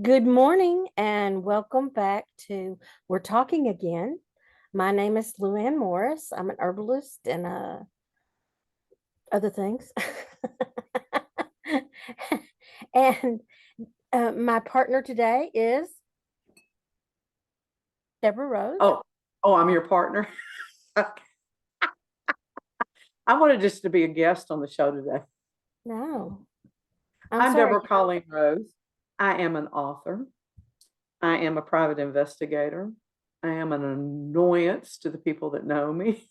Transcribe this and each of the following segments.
Good morning and welcome back to We're Talking Again. My name is Luann Morris. I'm an herbalist and other things. And my partner today is Deborah Rose. Oh, I'm your partner. I wanted just to be a guest on the show today. No, I'm I'm sorry. Deborah Colleen Rose. I am an author. I am a private investigator. I am an annoyance to the people that know me.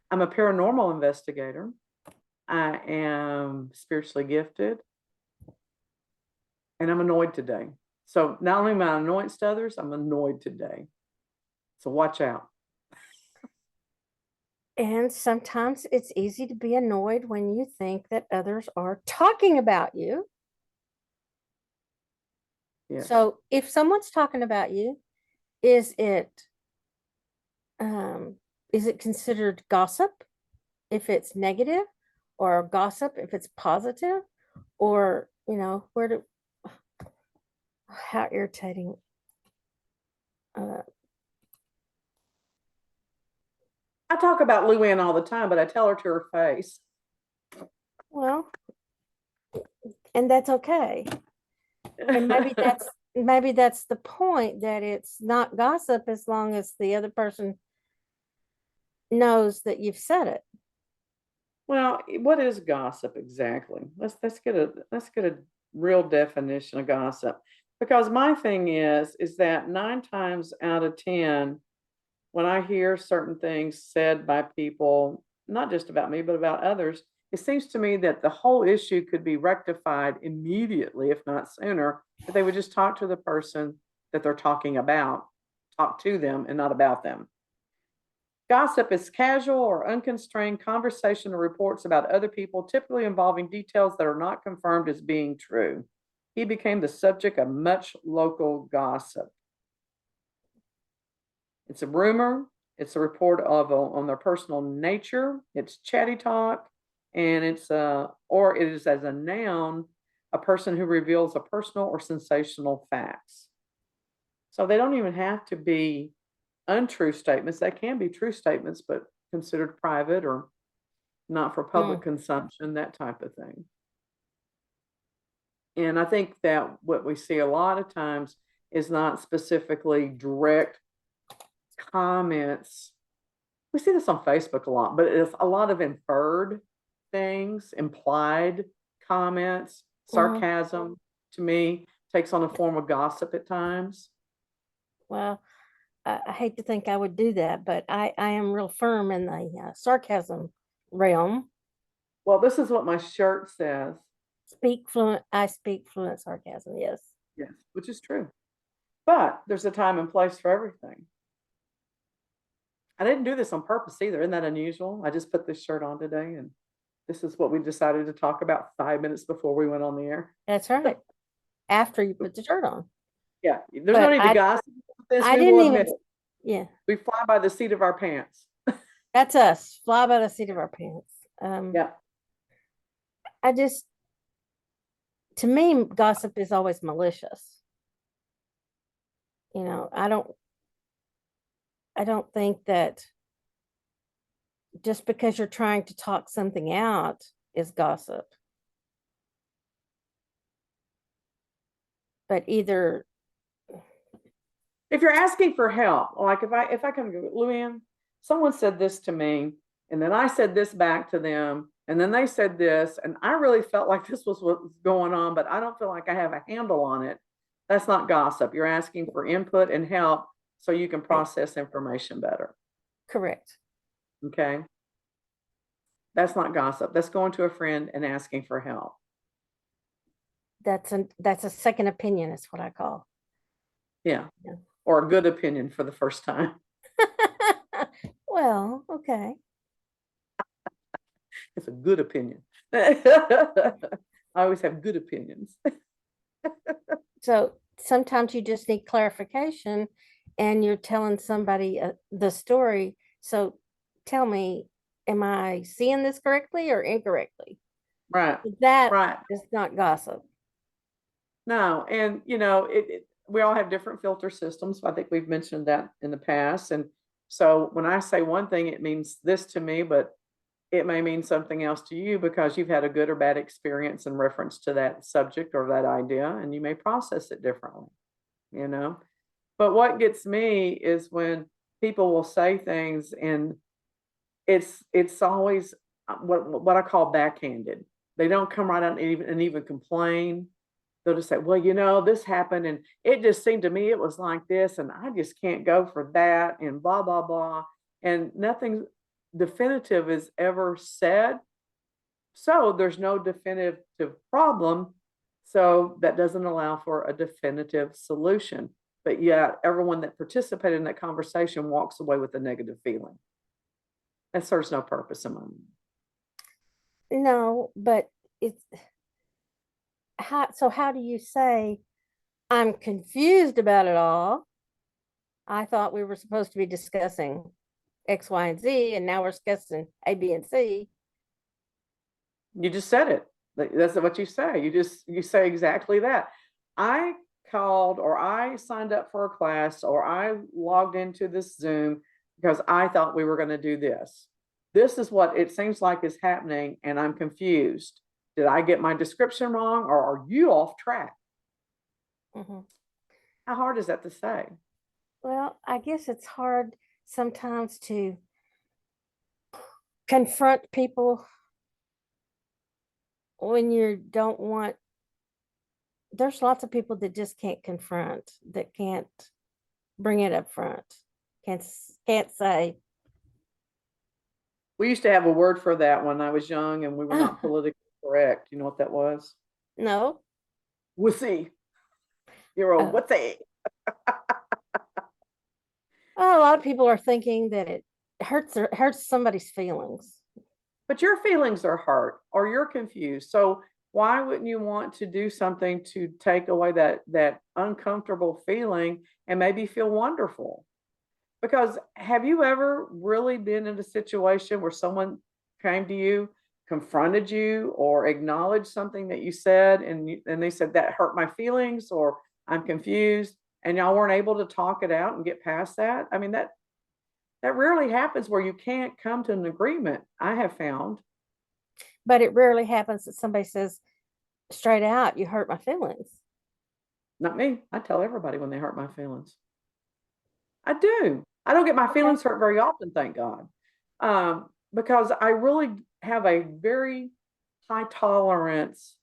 I'm a paranormal investigator. I am spiritually gifted. And I'm annoyed today. So not only am I an annoyance to others, I'm annoyed today. So watch out. And sometimes it's easy to be annoyed when you think that others are talking about you. Yes. So if someone's talking about you, is it um, is it considered gossip if it's negative, or gossip if it's positive, or where do how irritating? Uh, I talk about Luann all the time, but I tell her to her face. well, and that's okay. And maybe that's the point, that it's not gossip as long as the other person knows that you've said it. Well, what is gossip exactly? Let's get a real definition of gossip. Because my thing is that 9 times out of 10, when I hear certain things said by people, not just about me, but about others, it seems to me that the whole issue could be rectified immediately, if not sooner, if they would just talk to the person that they're talking about, talk to them and not about them. Gossip is casual or unconstrained conversation or reports about other people, typically involving details that are not confirmed as being true. He became the subject of much local gossip. It's a rumor, it's a report on their personal nature, it's chatty talk, and or it is as a noun, a person who reveals a personal or sensational facts. So they don't even have to be untrue statements. They can be true statements, but considered private or not for public consumption, that type of thing. And I think that what we see a lot of times is not specifically direct comments. We see this on Facebook a lot, but it's a lot of inferred things, implied comments, sarcasm to me takes on a form of gossip at times. Well, I hate to think I would do that, but I am real firm in the sarcasm realm. Well, this is what my shirt says. I speak fluent sarcasm, yes. Yes, which is true. But there's a time and place for everything. I didn't do this on purpose either. Isn't that unusual? I just put this shirt on today, and this is what we decided to talk about 5 minutes before we went on the air. That's right. After you put the shirt on. Yeah, there's no need to gossip about this. I We didn't will even, admit it. yeah, We fly by the seat of our pants. that's us. Fly by the seat of our pants. Yeah. I just, to me, gossip is always malicious. I don't think that just because you're trying to talk something out is gossip. But either, If you're asking for help, like if I come to Luann, someone said this to me, and then I said this back to them, and then they said this, and I really felt like this was what was going on, but I don't feel like I have a handle on it. That's not gossip. You're asking for input and help so you can process information better. correct. Okay. That's not gossip. That's going to a friend and asking for help. That's a second opinion, is what I call. Yeah. Or a good opinion for the first time. Well, okay. It's a good opinion. I always have good opinions. So sometimes you just need clarification, and you're telling somebody the story. So tell me, am I seeing this correctly or incorrectly? Right. That Right. is not gossip. No, and we all have different filter systems. I think we've mentioned that in the past. And so when I say one thing, it means this to me, but it may mean something else to you because you've had a good or bad experience in reference to that subject or that idea, and you may process it differently, you know. But what gets me is when people will say things and it's always what I call backhanded. They don't come right out and even complain. They'll just say, "Well, this happened, and it just seemed to me it was like this, and I just can't go for that," and blah blah blah, and nothing definitive is ever said. So there's no definitive problem. So that doesn't allow for a definitive solution. But yet, everyone that participated in that conversation walks away with a negative feeling. That serves no purpose in my mind. No, but it's how do you say I'm confused about it all? I thought we were supposed to be discussing X, Y, and Z, and now we're discussing A, B, and C. You just said it. That's what you say. You say exactly that. I called or I signed up for a class or I logged into this Zoom because I thought we were going to do this. This is what it seems like is happening, and I'm confused. Did I get my description wrong, or are you off track? Mm-hmm. How hard is that to say? Well, I guess it's hard sometimes to confront people when you don't want. There's lots of people that just can't confront, that can't bring it up front, can't say. We used to have a word for that when I was young and we were not politically correct. You know what that was? No. Wussy. You're a Oh. wussy. Oh, a lot of people are thinking that it hurts somebody's feelings. But your feelings are hurt or you're confused. So why wouldn't you want to do something to take away that uncomfortable feeling and maybe feel wonderful? Because have you ever really been in a situation where someone came to you, confronted you, or acknowledged something that you said, and they said that hurt my feelings, or I'm confused, and y'all weren't able to talk it out and get past that? I mean, that rarely happens where you can't come to an agreement, I have found. But it rarely happens that somebody says straight out, you hurt my feelings. Not me. I tell everybody when they hurt my feelings. I do. I don't get my Okay. feelings hurt very often, thank God. Because I really have a very high tolerance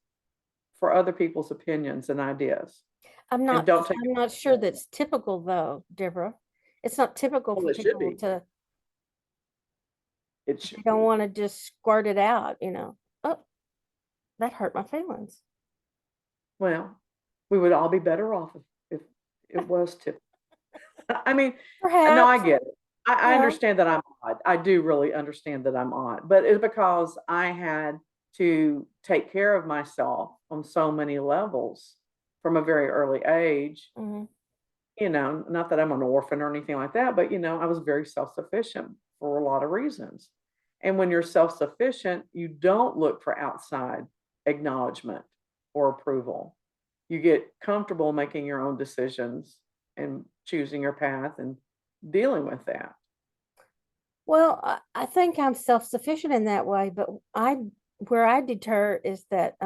for other people's opinions and ideas I'm and not don't take I'm not sure that's typical though, Deborah. It's not typical well, for it should people be. to It they should don't be. want to just squirt it out. Oh, that hurt my feelings. Well, we would all be better off if it was typical. I mean, no, I Perhaps, get it. I yeah. understand that I'm odd. I do really understand that I'm odd, but it's because I had to take care of myself on so many levels from a very early age. Mhm. Not that I'm an orphan or anything like that, but I was very self-sufficient for a lot of reasons. And when you're self-sufficient, you don't look for outside acknowledgement or approval. You get comfortable making your own decisions and choosing your path and dealing with that. Well, I think I'm self-sufficient in that way, but where I deter is that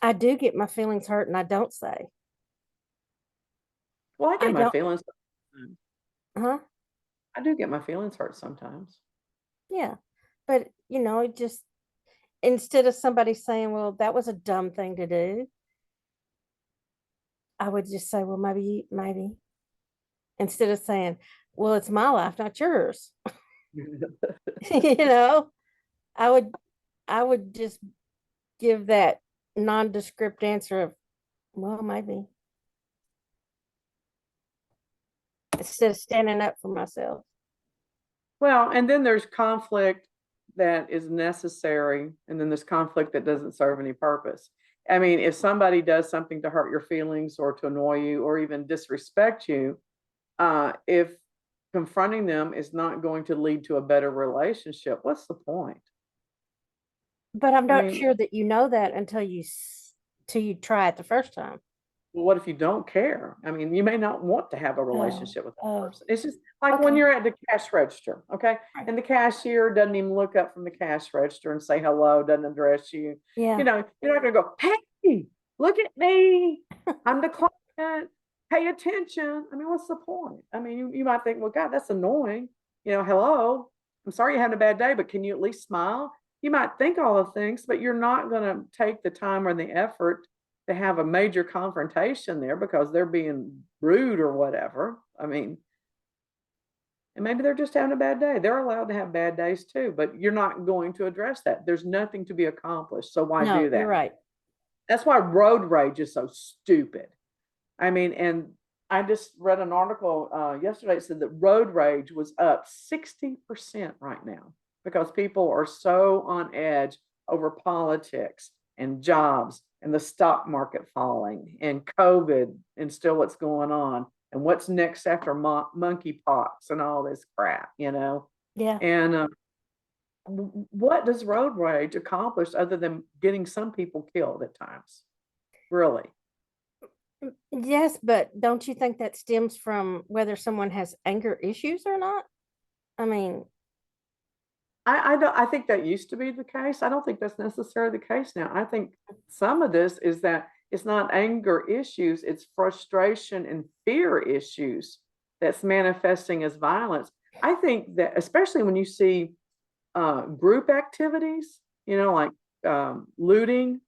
I do get my feelings hurt and I don't say. Well, I get I my don't, feelings hurt sometimes. huh? I do get my feelings hurt sometimes. Yeah. But it just instead of somebody saying, well, that was a dumb thing to do, I would just say, well, maybe. Instead of saying, well, it's my life, not yours. you know, I would I would just give that nondescript answer of, well, maybe, instead of standing up for myself. Well, and then there's conflict that is necessary, and then there's conflict that doesn't serve any purpose. I mean, if somebody does something to hurt your feelings or to annoy you or even disrespect you, if confronting them is not going to lead to a better relationship, what's the point? But I'm I not mean, sure that you know that until you till you try it the first time. Well, what if you don't care? I mean, you may not want to have a Oh, relationship with that oh, person. It's just like when okay. you're at the cash register, okay? Right. And the cashier doesn't even look up from the cash register and say hello, doesn't address you. Yeah. You know, you're not going to go, hey, look at me. I'm the client. Pay attention. I mean, what's the point? I mean, you might think, well, God, that's annoying. You know, hello. I'm sorry you're having a bad day, but can you at least smile? You might think all the things, but you're not going to take the time or the effort to have a major confrontation there because they're being rude or whatever. I mean, and maybe they're just having a bad day. They're allowed to have bad days too, but you're not going to address that. There's nothing to be accomplished. So why No, do you're that? right. That's why road rage is so stupid. I mean, and I just read an article yesterday that said that road rage was up 60% right now because people are so on edge over politics and jobs and the stock market falling and COVID and still what's going on and what's next after monkeypox and all this crap, you know? Yeah. And what does road rage accomplish other than getting some people killed at times? Really? Yes, but don't you think that stems from whether someone has anger issues or not? I mean, I think that used to be the case. I don't think that's necessarily the case now. I think some of this is that it's not anger issues, it's frustration and fear issues that's manifesting as violence. I think that especially when you see group activities, you know, like looting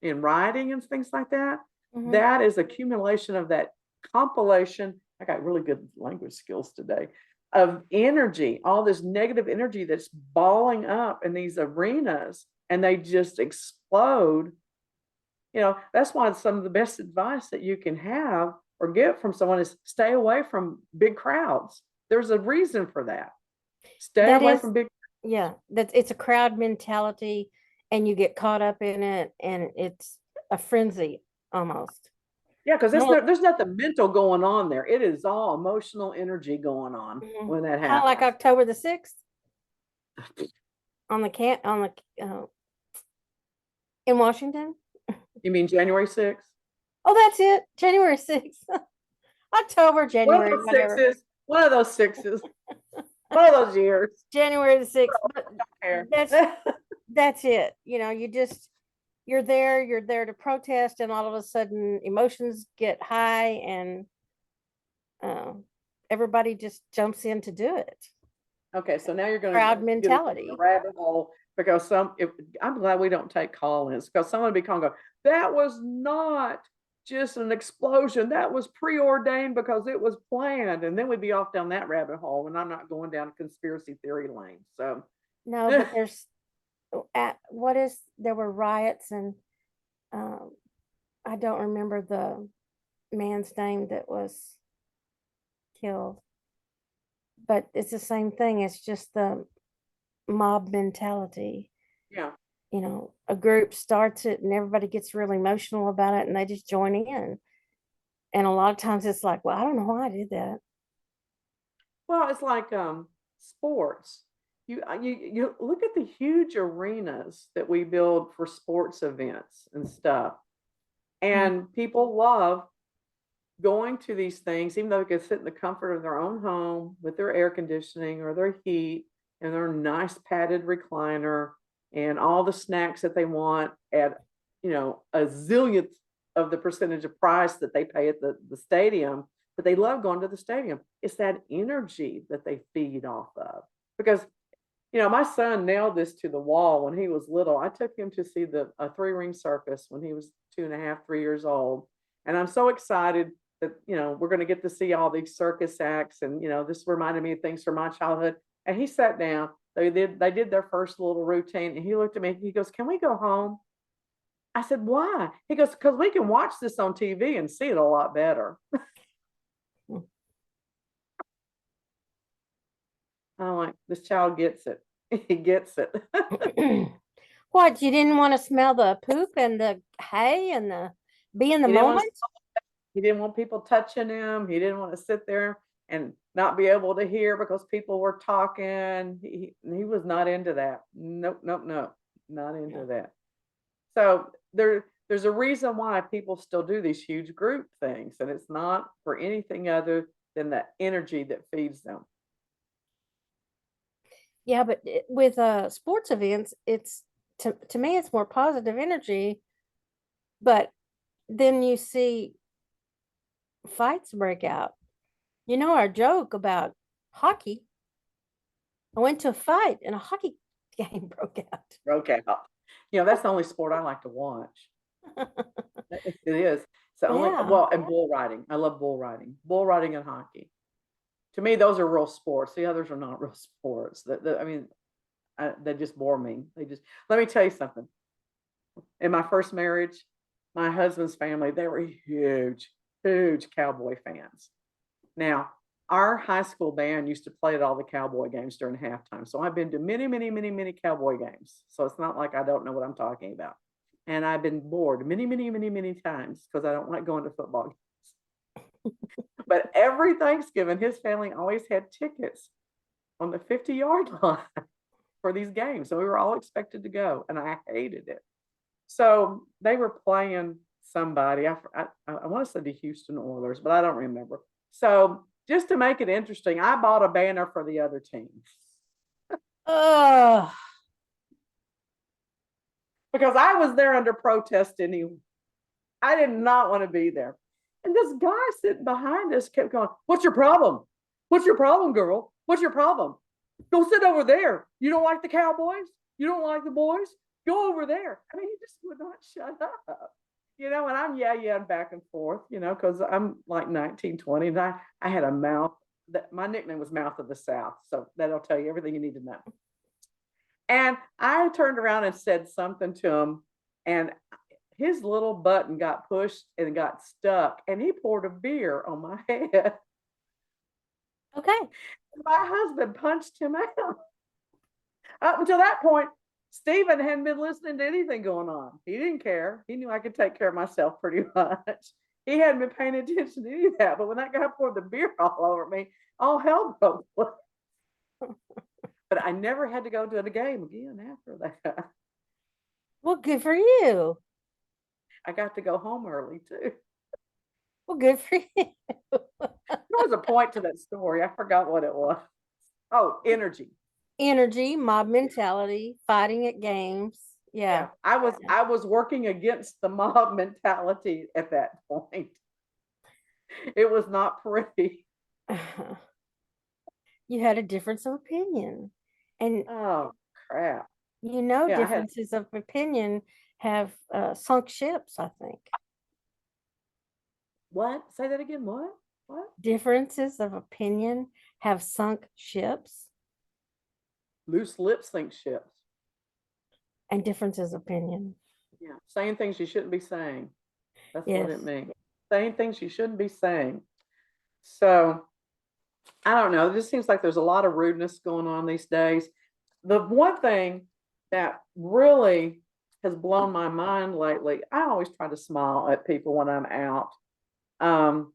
and rioting and things like that, mhm. that is accumulation of that compilation. I got really good language skills today of energy, all this negative energy that's balling up in these arenas and they just explode. You know, that's why some of the best advice that you can have or get from someone is stay away from big crowds. There's a reason for that. Stay That away is, from big. yeah, that's it's a crowd mentality and you get caught up in it and it's a frenzy almost. Yeah, because Kind there's nothing mental going on there. It is all emotional energy going on when that of like happens. October the 6th on the can on the in Washington. You mean January 6th? Oh, that's it. January 6th. October, One of January, those whatever. sixes, one of those sixes, one of those years. January the 6th. But There. that's it. You know, you're there to protest, and all of a sudden emotions get high and uh, everybody just jumps in to do it. Okay, so now you're going to Crowd get a mentality. rabbit hole because I'm glad we don't take call-ins because someone would be calling, go, that was not just an explosion. That was preordained because it was planned. And then we'd be off down that rabbit hole and I'm not going down a conspiracy theory lane. So No, but there's at what is there were riots and um, I don't remember the man's name that was killed, but it's the same thing. It's just the mob mentality. yeah. You know, a group starts it and everybody gets really emotional about it and they just join in. And a lot of times it's like, well, I don't know why I did that. Well, it's like sports. You look at the huge arenas that we build for sports events and stuff. Mhm. And people love going to these things, even though they can sit in the comfort of their own home with their air conditioning or their heat and their nice padded recliner and all the snacks that they want at, you know, a zillionth of the percentage of price that they pay at the stadium. But they love going to the stadium. It's that energy that they feed off of. Because, you know, my son nailed this to the wall when he was little. I took him to see the a three-ring circus when he was 2.5, 3 years old. And I'm so excited that, you know, we're going to get to see all these circus acts. And, you know, this reminded me of things from my childhood. And he sat down. They did their first little routine. And he looked at me. He goes, can we go home? I said, why? He goes, because we can watch this on TV and see it a lot better. I'm like, this child gets it. He gets it. What, you didn't want to smell the poop and the hay and the be in the He didn't want to moment? He didn't want people touching him. He didn't want to sit there and not be able to hear because people were talking. He was not into that. Nope, nope, nope. Not Yeah. into that. So There's a reason why people still do these huge group things, and it's not for anything other than the energy that feeds them. Yeah, but with sports events, it's to me it's more positive energy, but then you see fights break out. You know our joke about hockey. I went to a fight and a hockey game broke out. Okay. That's the only sport I like to watch. It is. It's the only, Yeah. well, and bull riding. I love bull riding. Bull riding and hockey. To me, those are real sports. The others are not real sports. I mean, they just bore me. Let me tell you something. In my first marriage, my husband's family, they were huge, huge cowboy fans. Now, our high school band used to play at all the cowboy games during halftime. So I've been to many, many, many, many cowboy games. So it's not like I don't know what I'm talking about. And I've been bored many, many, many, many times because I don't like going to football games. But every Thanksgiving, his family always had tickets on the 50-yard line for these games. So we were all expected to go, and I hated it. So they were playing somebody. I want to say the Houston Oilers, but I don't remember. So just to make it interesting, I bought a banner for the other team Oh, because I was there under protest anyway. I did not want to be there. And this guy sitting behind us kept going, "What's your problem? What's your problem, girl? What's your problem? Go sit over there. You don't like the Cowboys? You don't like the boys? Go over there." I mean, he just would not shut up. And I'm yeah back and forth, because I'm like 19, 20, and I had a mouth that my nickname was Mouth of the South. So that'll tell you everything you need to know. And I turned around and said something to him, and his little button got pushed and got stuck, and he poured a beer on my head. okay. My husband punched him out. Up until that point, Stephen hadn't been listening to anything going on. He didn't care. He knew I could take care of myself pretty much. He hadn't been paying attention to any of that. But when that guy poured the beer all over me, all hell broke loose. But I never had to go to the game again after that. Well, good for you. I got to go home early too. Well, good for you. There was a point to that story. I forgot what it was. Oh, energy. Energy, mob mentality, fighting at games. Yeah, Yeah. I was working against the mob mentality at that point. It was not pretty. You had a difference of opinion. And Oh crap. Yeah, I had differences of opinion have sunk ships, I think. what? Say that again. What? What? Differences of opinion have sunk ships Loose lips sink ships. and differences of opinion. Yeah, saying things you shouldn't be saying. That's what it Yes. means. Saying things you shouldn't be saying. So I don't know. It just seems like there's a lot of rudeness going on these days. The one thing that really has blown my mind lately, I always try to smile at people when I'm out. Um,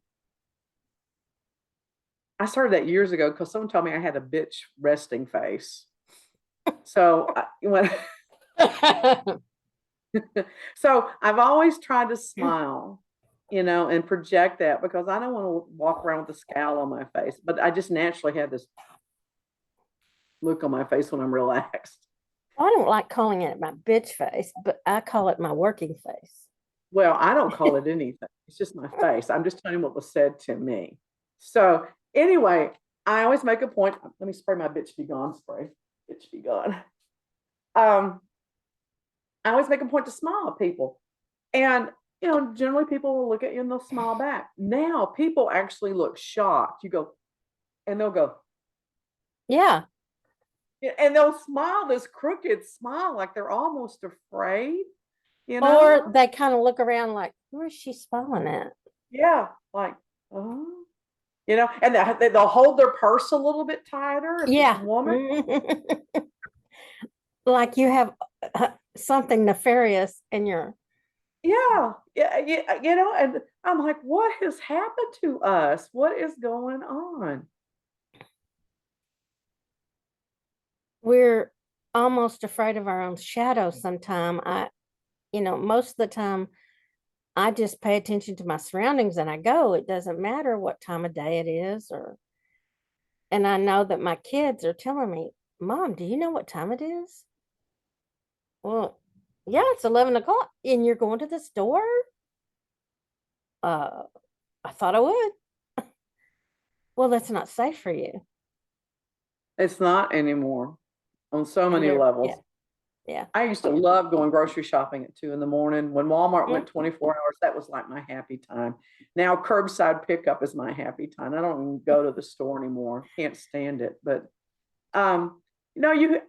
I started that years ago because someone told me I had a bitch resting face. So when so I've always tried to smile, and project that because I don't want to walk around with a scowl on my face, but I just naturally have this look on my face when I'm relaxed. I don't like calling it my bitch face, but I call it my working face. Well, I don't call it anything. It's just my face. I'm just telling you what was said to me. So anyway, I always make a point. Let me spray my bitch be gone spray. Bitch be gone. I always make a point to smile at people. And generally people will look at you and they'll smile back. Now people actually look shocked. You go, and they'll go, Yeah. and they'll smile this crooked smile like they're almost afraid, Or they kind of look around like, where is she smiling at? Yeah, like, oh, and they'll hold their purse a little bit tighter if it's a Yeah. woman. Like you have something nefarious in your. Yeah, yeah, and I'm like, what has happened to us? What is going on? We're almost afraid of our own shadow sometime. most of the time I just pay attention to my surroundings and I go. It doesn't matter what time of day it is, and I know that my kids are telling me, Mom, do you know what time it is? Well, yeah, it's 11 o'clock and you're going to the store? Uh, I thought I would. Well, that's not safe for you. It's not anymore on so And many they're, levels. yeah, yeah. I used to love going grocery shopping at 2 in the morning. When Walmart Mm, went 24 hours, that was like my happy time. Now curbside pickup is my happy time. I don't even go to the store anymore. Can't stand it. But um, you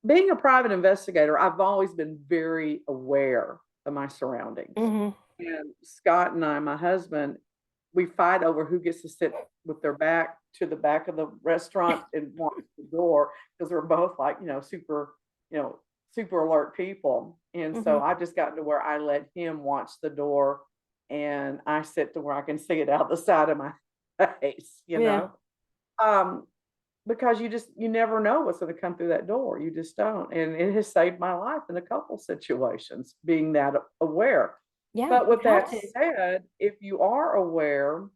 being a private investigator, I've always been very aware of my surroundings. mhm, And Scott and I, my husband, we fight over who gets to sit with their back to the back of the restaurant and watch the door because we're both like, you know, super alert people. And so mhm. I've just gotten to where I let him watch the door and I sit to where I can see it out the side of my face, Yeah, Um, because you never know what's going to come through that door. You just don't. And it has saved my life in a couple situations, being that aware. yeah, But with have that to. said, if you are aware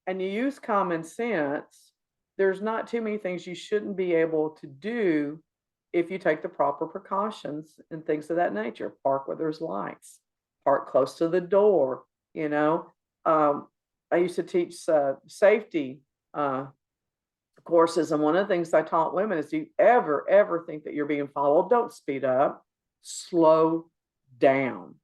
and you use common sense, there's not too many things you shouldn't be able to do if you take the proper precautions and things of that nature. Park where there's lights, park close to the door. You know, um, I used to teach safety courses, and one of the things I taught women is, do you ever think that you're being followed? Don't speed up, slow down,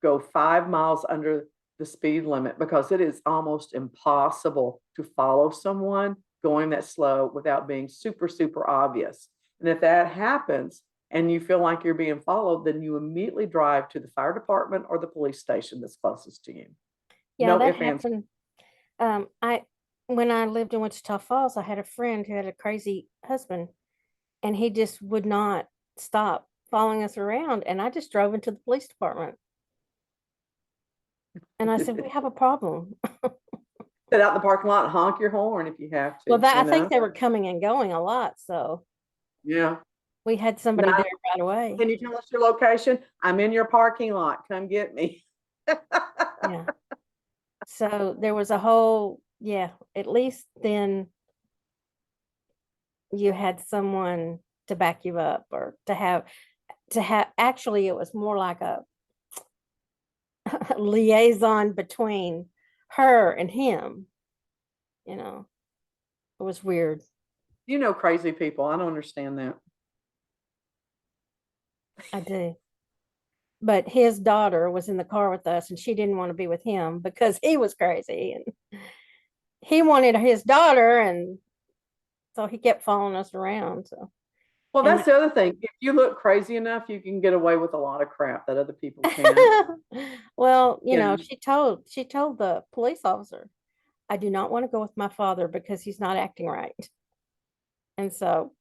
go 5 miles under the speed limit because it is almost impossible to follow someone going that slow without being super obvious. And if that happens and you feel like you're being followed, then you immediately drive to the fire department or the police station that's closest to you. Yeah, No that ifs, ands. happened. I When I lived in Wichita Falls, I had a friend who had a crazy husband, and he just would not stop following us around. And I just drove into the police department, and I said, "We have a problem." Sit out in the parking lot and honk your horn if you have Well, to, I think they were coming and going a lot, so Yeah. we had somebody there right away. Can you tell us your location? I'm in your parking lot. Come get me. Yeah. So there was a whole, yeah, at least then you had someone to back you up, or to have actually it was more like a liaison between her and him, you know. It was weird. Crazy people. I don't understand that. I do. But his daughter was in the car with us and she didn't want to be with him because he was crazy and he wanted his daughter, and so he kept following us around. So Well, and that's the other thing. If you look crazy enough, you can get away with a lot of crap that other people can't. well, You know, she told the police officer, I do not want to go with my father because he's not acting right. And so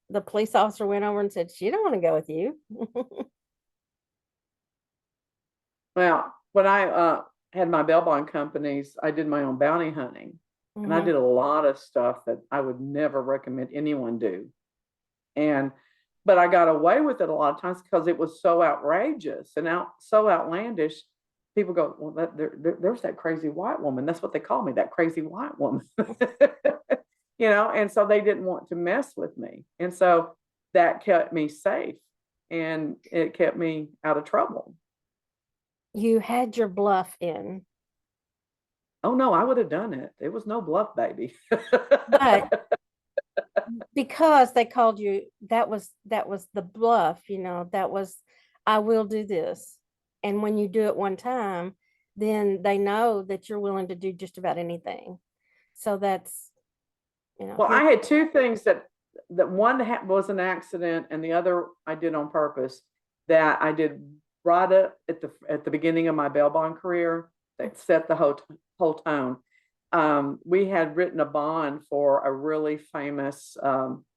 the police officer went over and said, she don't want to go with you. well, when I had my bail bond companies, I did my own bounty hunting, and I Hmm. did a lot of stuff that I would never recommend anyone do. And but I got away with it a lot of times because it was so outrageous and so outlandish. People go, well, there's that crazy white woman. That's what they call me, that crazy white woman. And so they didn't want to mess with me. And so that kept me safe and it kept me out of trouble. You had your bluff in, Oh no, I would have done it. It was no bluff, baby. but because they called you, that was the bluff, that was, I will do this. And when you do it one time, then they know that you're willing to do just about anything. So that's, Well, here. I had two things that one was an accident, and the other I did on purpose. That I did right at the beginning of my bail bond career that set the whole tone. We had written a bond for a really famous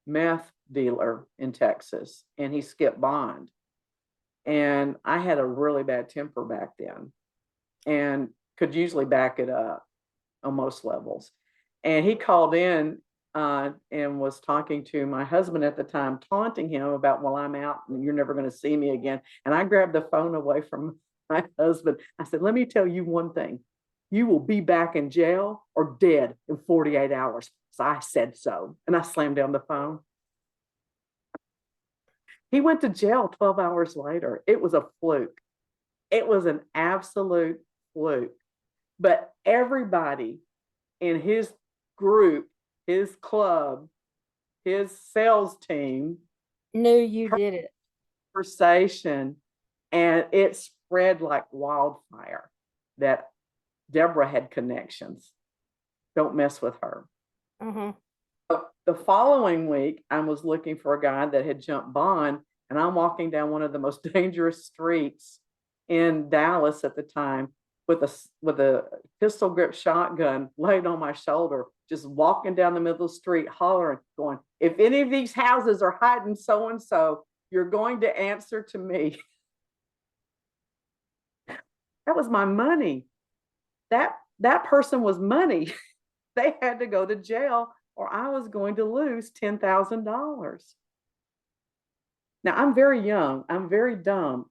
meth dealer in Texas, and he skipped bond. And I had a really bad temper back then, and could usually back it up on most levels. And he called in and was talking to my husband at the time, taunting him about, well, I'm out and you're never going to see me again. And I grabbed the phone away from my husband. I said, let me tell you one thing. You will be back in jail or dead in 48 hours. So I said so. And I slammed down the phone. He went to jail 12 hours later. It was a fluke. It was an absolute fluke. But everybody in his group, his club, his sales team Knew you did it. conversation, and it spread like wildfire that Deborah had connections. Don't mess with her. Mm-hmm. The following week, I was looking for a guy that had jumped bond, and I'm walking down one of the most dangerous streets in Dallas at the time with a pistol grip shotgun laid on my shoulder, just walking down the middle of the street, hollering, going, if any of these houses are hiding so and so, you're going to answer to me. That was my money. That person was money. They had to go to jail or I was going to lose $10,000. Now, I'm very young. I'm very dumb.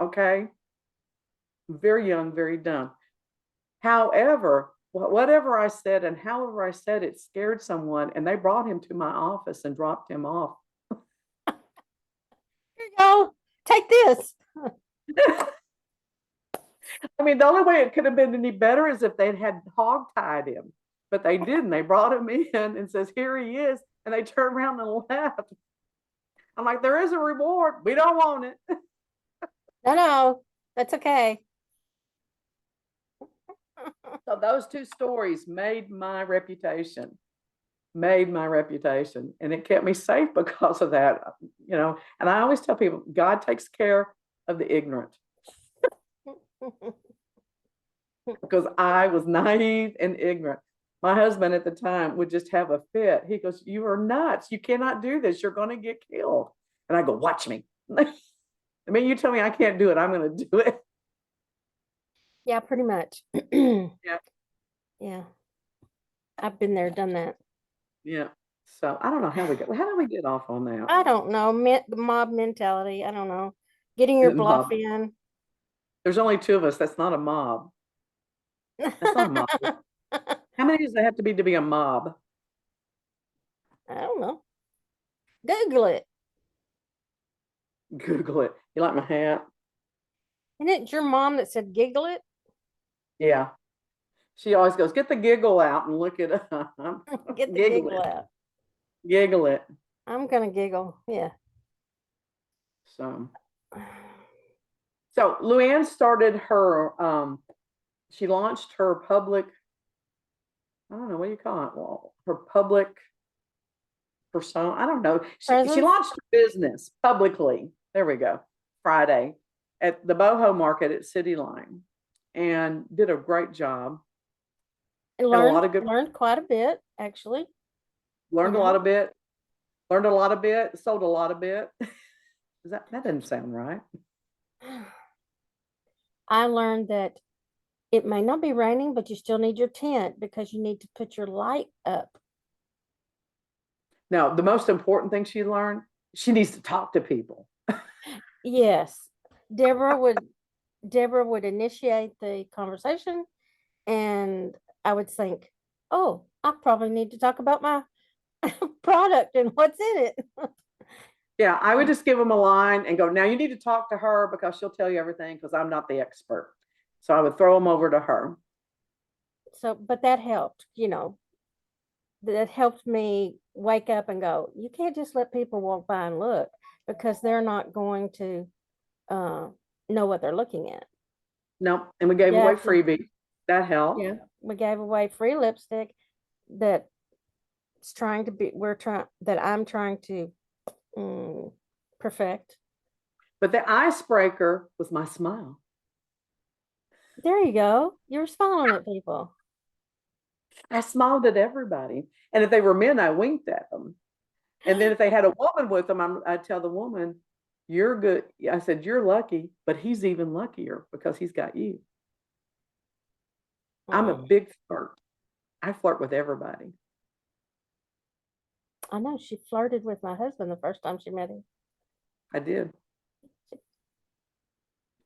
Okay. Very young, very dumb. However, whatever I said and however I said it scared someone, and they brought him to my office and dropped him off. Here you go. Take this. I mean, the only way it could have been any better is if they'd had hog tied him, but they didn't. They brought him in and says, here he is. And they turned around and left. I'm like, there is a reward. We don't want it. No, that's okay. So those two stories made my reputation, and it kept me safe because of that, and I always tell people, God takes care of the ignorant. Because I was naive and ignorant. My husband at the time would just have a fit. He goes, you are nuts. You cannot do this. You're going to get killed. And I go, watch me. I mean, you tell me I can't do it, I'm going to do it. Yeah, pretty much. Yeah. Yeah. I've been there, done that. Yeah. So I don't know how do we get off on that? I don't know. The mob mentality. I don't know. Getting your bluff in. There's only two of us. That's not a mob. That's not a mob. How many does there have to be a mob? I don't know. Google it. Google it. You like my hat? Isn't it your mom that said giggle it? Yeah. She always goes, get the giggle out and look it up. Get the giggle out. Giggle it. I'm gonna giggle. Yeah. So Luann started her she launched her public, I don't know, what do you call it? Well, her public persona. I don't know. She launched her business publicly. There we go. Friday at the Boho Market at City Line, and did a great job. And learned quite a bit, actually. Learned a lot of bit. Learned a lot of bit. Sold a lot of bit. That doesn't sound right. I learned that it may not be raining, but you still need your tent because you need to put your light up. Now, the most important thing she learned, she needs to talk to people. Yes. Deborah would initiate the conversation, and I would think, oh, I probably need to talk about my product and what's in it. Yeah, I would just give them a line and go, now you need to talk to her because she'll tell you everything because I'm not the expert. So I would throw them over to her. So, but that helped, that helped me wake up and go, you can't just let people walk by and look because they're not going to know what they're looking at. No, and we gave away freebies. That helped. Yeah, we gave away free lipstick that I'm trying to perfect. But the icebreaker was my smile. There you go. You were smiling at people. I smiled at everybody. And if they were men, I winked at them. And then if they had a woman with them, I'd tell the woman, you're good. I said, you're lucky, but he's even luckier because he's got you. I'm a big flirt. I flirt with everybody. I know she flirted with my husband the first time she met him. I did.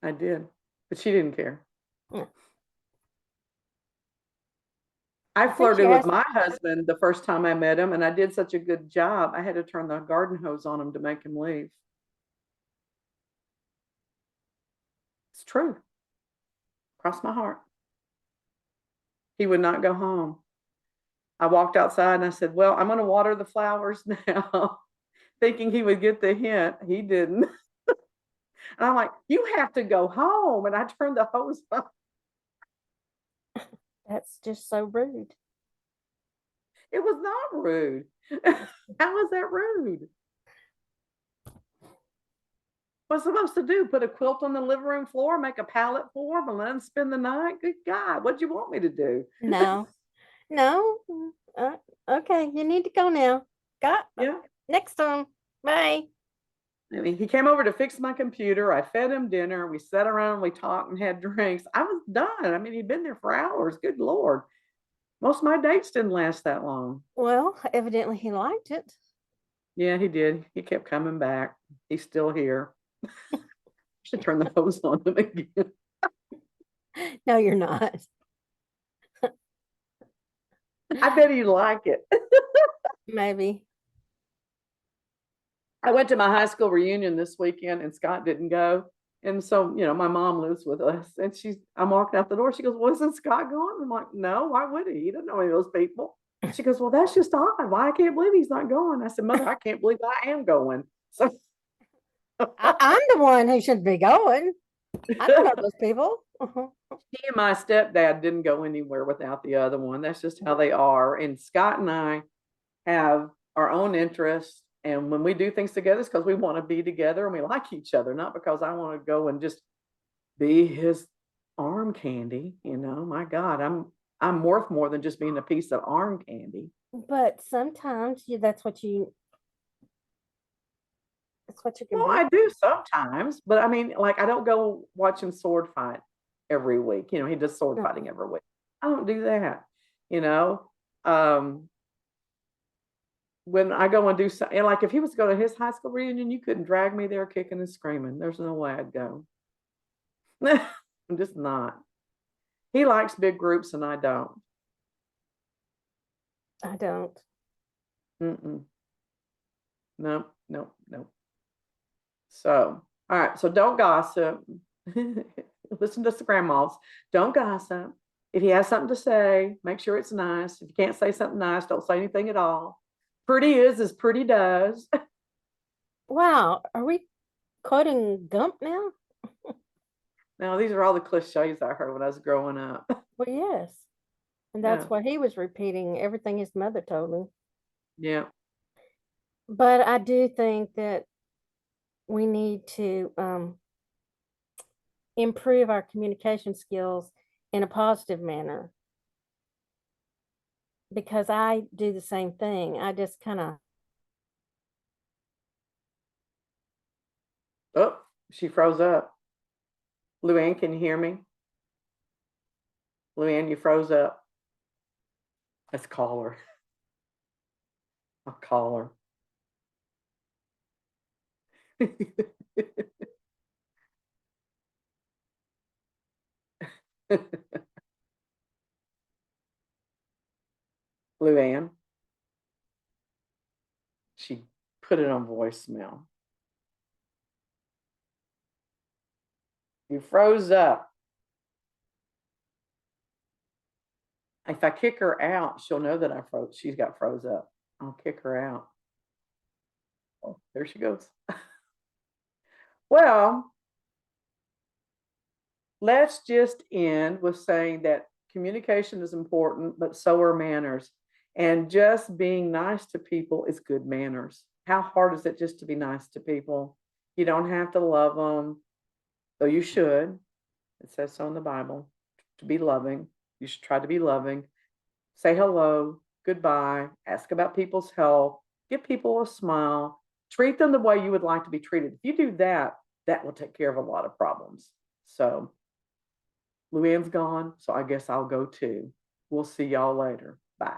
I did. But she didn't care. Yeah. I I think she flirted with asked. my husband the first time I met him, and I did such a good job. I had to turn the garden hose on him to make him leave. It's true. Cross my heart. He would not go home. I walked outside and I said, well, I'm going to water the flowers now, thinking he would get the hint. He didn't. And I'm like, you have to go home. And I turned the hose on. That's just so rude. It was not rude. How was that rude? What's I supposed to do? Put a quilt on the living room floor, make a pallet for him, and let him spend the night? Good God, what'd you want me to do? No, no. Okay, you need to go now. Got Yeah. next time. Bye. I mean, he came over to fix my computer. I fed him dinner. We sat around, we talked and had drinks. I was done. I mean, he'd been there for hours. Good Lord. Most of my dates didn't last that long. Well, evidently he liked it. Yeah, he did. He kept coming back. He's still here. Should turn the hose on him again. No, you're not. I bet he'd like it. Maybe. I went to my high school reunion this weekend and Scott didn't go. And so, my mom lives with us and I'm walking out the door. She goes, well, isn't Scott going? I'm like, no, why would he? He doesn't know any of those people. She goes, well, that's just odd. Why I can't believe he's not going. I said, Mother, I can't believe I am going. So I'm the one who should be going. I don't know those people. he and my stepdad didn't go anywhere without the other one. That's just how they are. And Scott and I have our own interests. And when we do things together, it's because we want to be together and we like each other, not because I want to go and just be his arm candy. My God, I'm worth more than just being a piece of arm candy. But sometimes that's what you can Well, be. I do sometimes, but I mean, like I don't go watching sword fight every week. He does sword fighting every week. I don't do that. You know, um, when I go and do something, like if he was to go to his high school reunion, you couldn't drag me there kicking and screaming. There's no way I'd go. I'm just not. He likes big groups and I don't. I don't. Mm-mm. No, no, no. So, all right. So don't gossip. Listen to the grandmas. Don't gossip. If he has something to say, make sure it's nice. If you can't say something nice, don't say anything at all. Pretty is as pretty does. Wow, are we quoting Gump now? Now, these are all the cliches I heard when I was growing up. Well, yes. And that's Yeah. what he was repeating, everything his mother told him. Yeah. But I do think that we need to improve our communication skills in a positive manner. Because I do the same thing. I just kind of, Oh, she froze up. Luann, can you hear me? Luann, you froze up. Let's call her. I'll call her. Luann, she put it on voicemail. You froze up. If I kick her out, she'll know that I froze. She's got froze up. I'll kick her out. Oh, there she goes. Well, let's just end with saying that communication is important, but so are manners. And just being nice to people is good manners. How hard is it just to be nice to people? You don't have to love them, though you should. It says so in the Bible to be loving. You should try to be loving. Say hello, goodbye, ask about people's health, give people a smile, treat them the way you would like to be treated. If you do that, that will take care of a lot of problems. So, Luann's gone, so I guess I'll go too. We'll see y'all later. Bye.